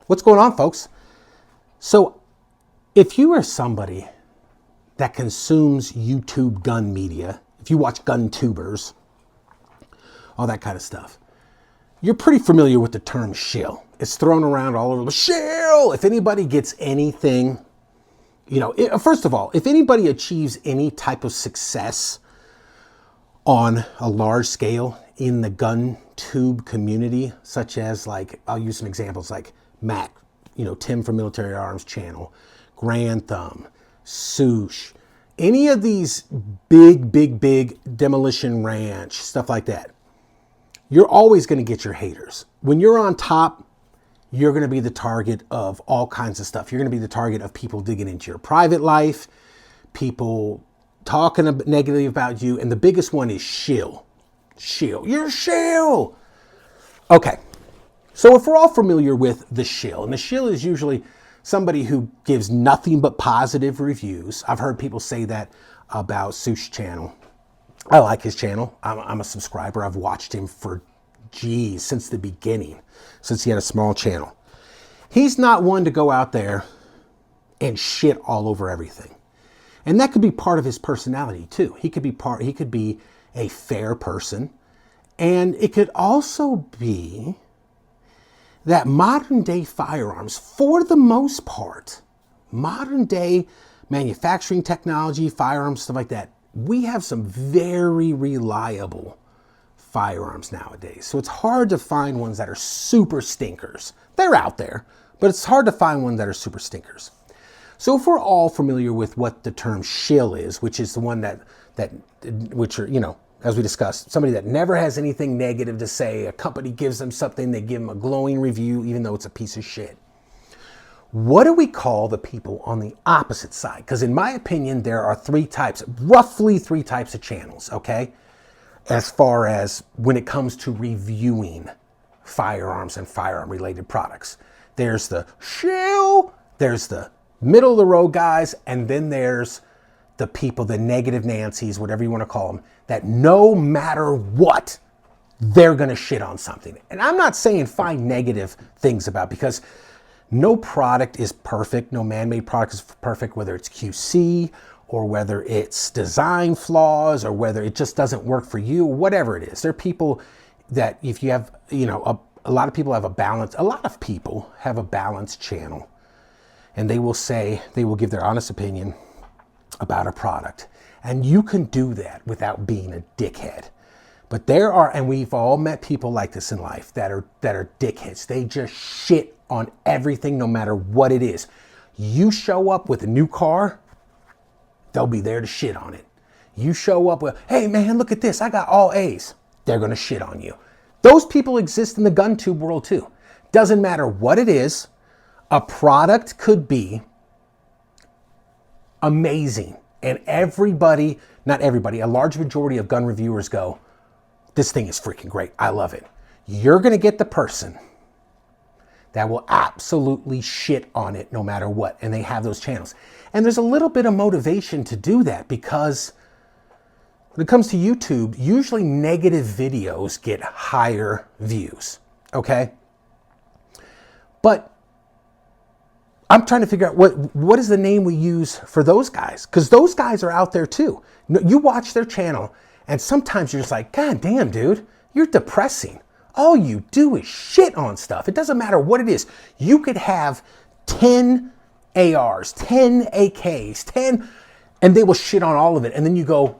What's going on, folks? So if you are somebody that consumes YouTube gun media, if you watch gun tubers, all that kind of stuff, you're pretty familiar with the term shill. It's thrown around all over the shill. If anybody gets anything, first of all, if anybody achieves any type of success on a large scale in the gun tube community, such as I'll use some examples like Mac, Tim from Military Arms channel, Grand Thumb, Swoosh, any of these big Demolition Ranch, stuff like that, you're always going to get your haters. When you're on top, you're going to be the target of all kinds of stuff. You're going to be the target of people digging into your private life, people talking negatively about you, and the biggest one is shill. Shill. You're shill! Okay. So if we're all familiar with the shill, and the shill is usually somebody who gives nothing but positive reviews. I've heard people say that about Swoosh's channel. I like his channel. I'm a subscriber. I've watched him for, since the beginning, since he had a small channel. He's not one to go out there and shit all over everything. And that could be part of his personality too. He could be a fair person. And it could also be that modern day firearms, for the most part, modern day manufacturing technology, firearms, stuff like that, we have some very reliable firearms nowadays. So it's hard to find ones that are super stinkers. They're out there, but it's hard to find ones that are super stinkers. So if we're all familiar with what the term shill is, which is the one which are, as we discussed, somebody that never has anything negative to say, a company gives them something, they give them a glowing review, even though it's a piece of shit. What do we call the people on the opposite side? Because in my opinion, there are roughly three types of channels, okay? As far as when it comes to reviewing firearms and firearm-related products. There's the shill, there's the middle-of-the-road guys, and then there's the people, the negative Nancy's, whatever you want to call them, that no matter what, they're going to shit on something. And I'm not saying find negative things about, because no product is perfect. No man-made product is perfect, whether it's QC or whether it's design flaws or whether it just doesn't work for you, whatever it is. There are people that if you have, a lot of people have a balanced channel, and they will give their honest opinion about a product. And you can do that without being a dickhead. But and we've all met people like this in life that are dickheads. They just shit on everything no matter what it is. You show up with a new car, they'll be there to shit on it. You show up with, hey man, look at this, I got all A's. They're gonna shit on you. Those people exist in the gun tube world too. Doesn't matter what it is, a product could be amazing. And not everybody, a large majority of gun reviewers go, this thing is freaking great. I love it. You're going to get the person that will absolutely shit on it no matter what. And they have those channels. And there's a little bit of motivation to do that, because when it comes to YouTube, usually negative videos get higher views. Okay? But I'm trying to figure out what is the name we use for those guys, because those guys are out there too. You watch their channel, and sometimes you're just like, God damn, dude, you're depressing. All you do is shit on stuff. It doesn't matter what it is. You could have 10 ARs, 10 AKs, 10, and they will shit on all of it. And then you go,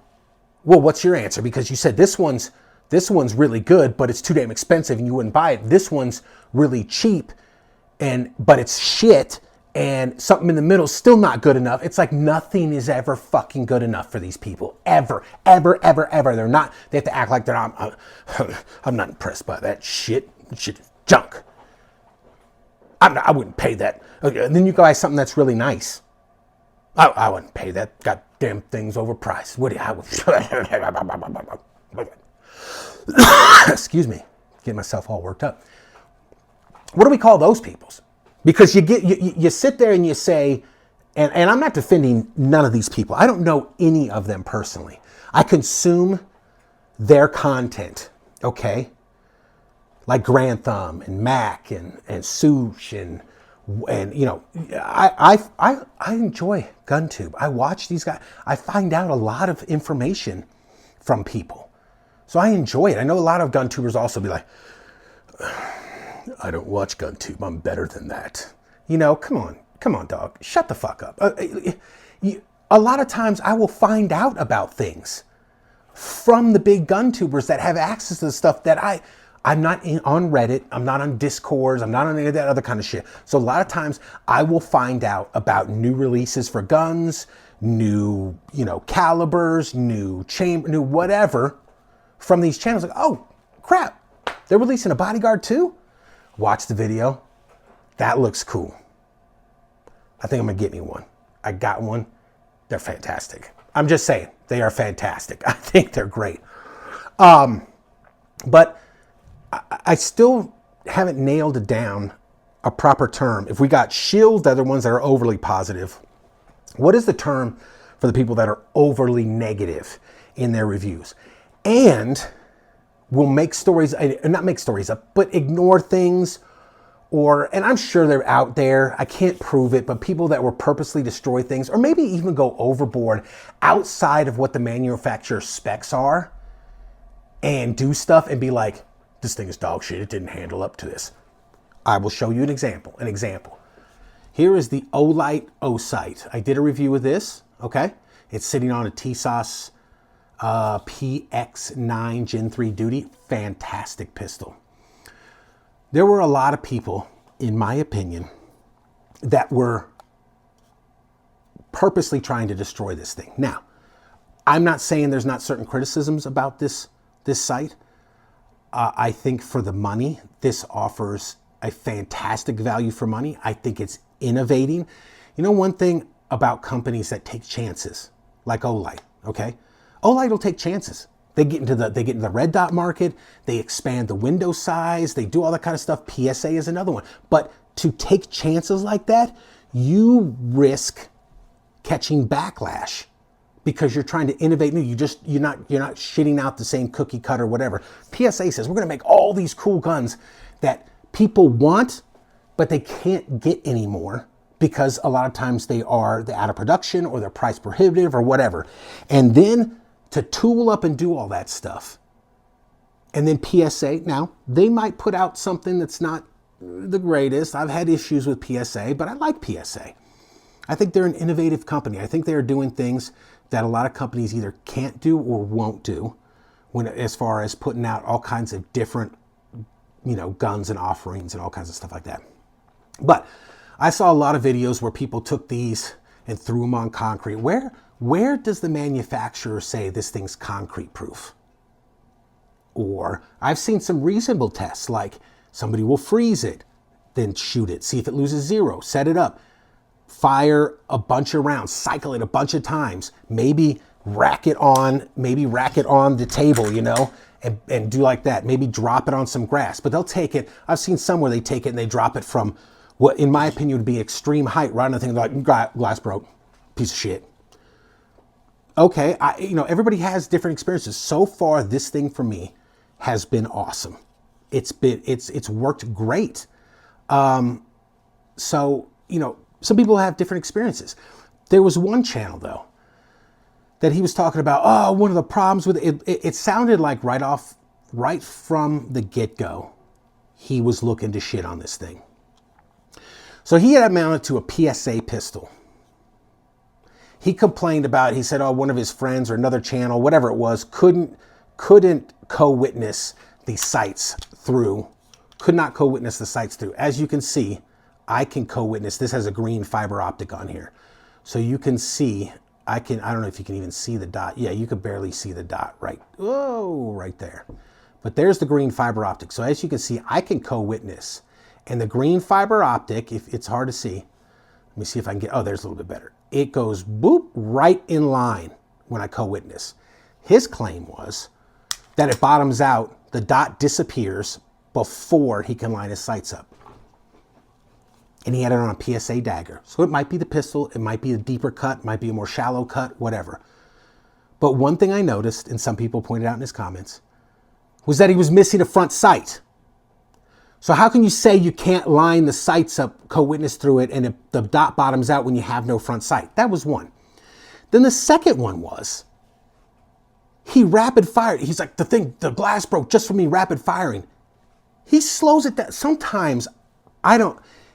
well, what's your answer? Because you said this one's really good, but it's too damn expensive and you wouldn't buy it. This one's really cheap, but it's shit. And something in the middle is still not good enough. It's like nothing is ever fucking good enough for these people. Ever. They're not, they have to act like they're not, I'm not impressed by that shit. Shit is junk. I wouldn't pay that. Okay, and then you buy something that's really nice. I wouldn't pay that. Goddamn thing's overpriced. Excuse me. Get myself all worked up. What do we call those peoples? Because you sit there and you say, and I'm not defending none of these people. I don't know any of them personally. I consume their content, okay? Like Grand Thumb and Mac and Swoosh and And, you know, I enjoy GunTube. I watch these guys. I find out a lot of information from people. So I enjoy it. I know a lot of GunTubers also be like, I don't watch GunTube. I'm better than that. You know, come on, dog. Shut the fuck up. A lot of times I will find out about things from the big GunTubers that have access to the stuff that I'm not on Reddit. I'm not on Discords. I'm not on any of that other kind of shit. So a lot of times I will find out about new releases for guns, new, you know, calibers, new chamber, new whatever from these channels. Like, oh, crap. They're releasing a Bodyguard too? Watch the video. That looks cool. I think I'm going to get me one. I got one. They're fantastic. I'm just saying, they are fantastic. I think they're great. But I still haven't nailed down a proper term. If we got shills, they're the ones that are overly positive. What is the term for the people that are overly negative in their reviews? And will make stories, not make stories up, but ignore things, and I'm sure they're out there, I can't prove it, but people that will purposely destroy things, or maybe even go overboard outside of what the manufacturer's specs are, and do stuff and be like, this thing is dog shit, it didn't handle up to this. I will show you an example. Here is the Olight O-Sight. I did a review of this, okay? It's sitting on a TSOS PX9 Gen 3 Duty. Fantastic pistol. There were a lot of people, in my opinion, that were purposely trying to destroy this thing. Now, I'm not saying there's not certain criticisms about this sight. I think for the money, this offers a fantastic value for money. I think it's innovating. You know, one thing about companies that take chances, like Olight, okay? Olight will take chances. They get into the red dot market. They expand the window size. They do all that kind of stuff. PSA is another one. But to take chances like that, you risk catching backlash because you're trying to innovate new. You're not shitting out the same cookie cutter, whatever. PSA says we're going to make all these cool guns that people want, but they can't get anymore because a lot of times they're out of production or they're price prohibitive or whatever. And then to tool up and do all that stuff. And then PSA, now they might put out something that's not the greatest. I've had issues with PSA, but I like PSA. I think they're an innovative company. I think they are doing things that a lot of companies either can't do or won't do as far as putting out all kinds of different, you know, guns and offerings and all kinds of stuff like that. But I saw a lot of videos where people took these and threw them on concrete. Where does the manufacturer say this thing's concrete proof? Or I've seen some reasonable tests, like somebody will freeze it, then shoot it, see if it loses zero, set it up, fire a bunch of rounds, cycle it a bunch of times, maybe rack it on the table, you know, and do like that. Maybe drop it on some grass, but they'll take it. I've seen some where they take it and they drop it from what, in my opinion, would be extreme height, right on the thing, like glass broke, piece of shit. Okay, everybody has different experiences. So far, this thing for me has been awesome. It's worked great. So, you know, some people have different experiences. There was one channel though that he was talking about, one of the problems with it, it sounded like right from the get-go, he was looking to shit on this thing. So he had mounted to a PSA pistol. He complained about, he said, one of his friends or another channel, whatever it was, couldn't co-witness the sights through, could not co-witness the sights through. As you can see, I can co-witness. This has a green fiber optic on here. So you can see, I don't know if you can even see the dot. Yeah, you could barely see the dot right there. But there's the green fiber optic. So as you can see, I can co-witness. And the green fiber optic, if it's hard to see, let me see if I can get, there's a little bit better. It goes boop right in line when I co-witness. His claim was that it bottoms out, the dot disappears before he can line his sights up. And he had it on a PSA dagger. So it might be the pistol, it might be a deeper cut, it might be a more shallow cut, whatever. But one thing I noticed, and some people pointed out in his comments, was that he was missing a front sight. So how can you say you can't line the sights up, co-witness through it, and the dot bottoms out when you have no front sight? That was one. Then the second one was, he rapid fired. He's like, the glass broke just from me rapid firing. He slows it down. Sometimes,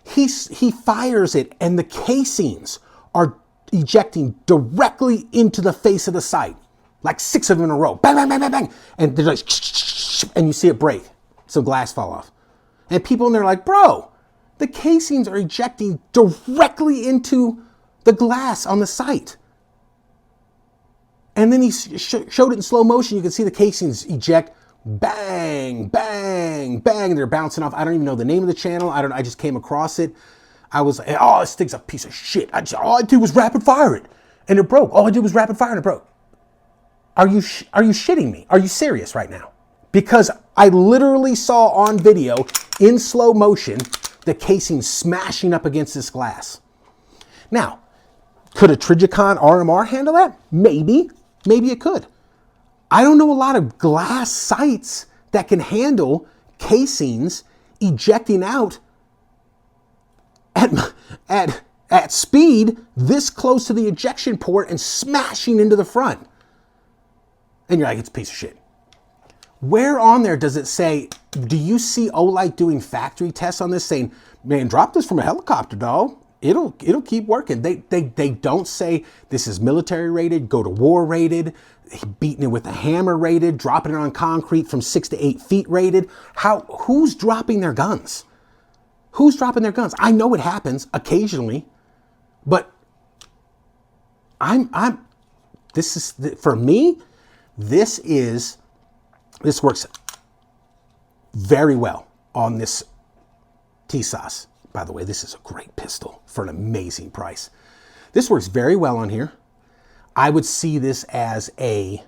he fires it and the casings are ejecting directly into the face of the sight. Like 6 of them in a row. Bang, bang, bang, bang, bang. And they're like, and you see it break. Some glass fall off. And people in there are like, bro, the casings are ejecting directly into the glass on the sight. And then he showed it in slow motion. You can see the casings eject, bang, bang, bang. They're bouncing off. I don't even know the name of the channel. I just came across it. I was like, oh, this thing's a piece of shit. All I did was rapid fire it, and it broke. All I did was rapid fire and it broke. Are you shitting me? Are you serious right now? Because I literally saw on video in slow motion the casing smashing up against this glass. Now, could a Trijicon RMR handle that? Maybe. Maybe it could. I don't know a lot of glass sights that can handle casings ejecting out at speed this close to the ejection port and smashing into the front. And you're like, it's a piece of shit. Where on there does it say, do you see Olight doing factory tests on this saying, man, drop this from a helicopter, dog. It'll keep working. They don't say this is military rated, go to war rated, beating it with a hammer rated, dropping it on concrete from 6 to 8 feet rated. Who's dropping their guns? Who's dropping their guns? I know it happens occasionally, but for me, this works very well on this TSAS. By the way, this is a great pistol for an amazing price. This works very well on here. I would see this as a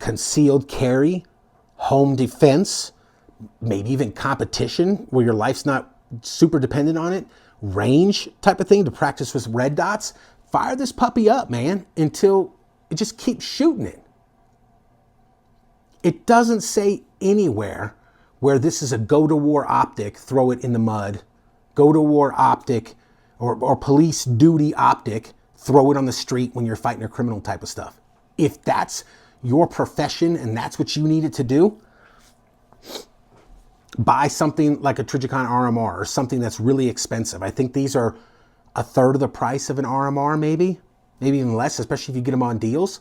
concealed carry, home defense, maybe even competition where your life's not super dependent on it, range type of thing to practice with red dots. Fire this puppy up, man, until it just keeps shooting it. It doesn't say anywhere where this is a go-to-war optic, throw it in the mud, go-to-war optic, or police duty optic, throw it on the street when you're fighting a criminal type of stuff. If that's your profession and that's what you needed to do, buy something like a Trijicon RMR or something that's really expensive. I think these are a third of the price of an RMR, maybe even less, especially if you get them on deals.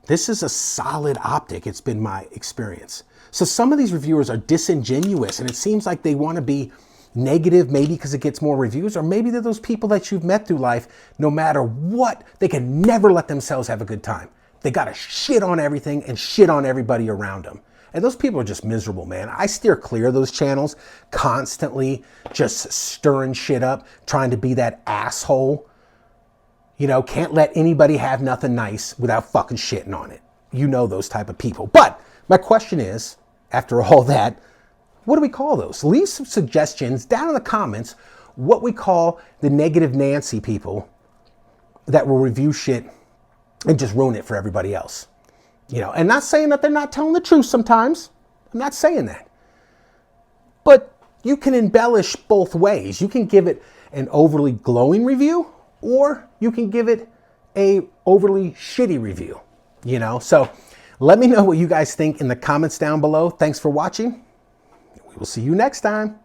This is a solid optic. It's been my experience. So some of these reviewers are disingenuous, and it seems like they want to be negative, maybe because it gets more reviews, or maybe they're those people that you've met through life, no matter what, they can never let themselves have a good time. They got to shit on everything and shit on everybody around them. And those people are just miserable, man. I steer clear of those channels, constantly just stirring shit up, trying to be that asshole. You know, can't let anybody have nothing nice without fucking shitting on it. You know those type of people. But my question is, after all that, what do we call those? Leave some suggestions down in the comments what we call the negative Nancy people that will review shit and just ruin it for everybody else. You know, and not saying that they're not telling the truth sometimes. I'm not saying that. But you can embellish both ways. You can give it an overly glowing review, or you can give it a overly shitty review, you know? So let me know what you guys think in the comments down below. Thanks for watching. We will see you next time.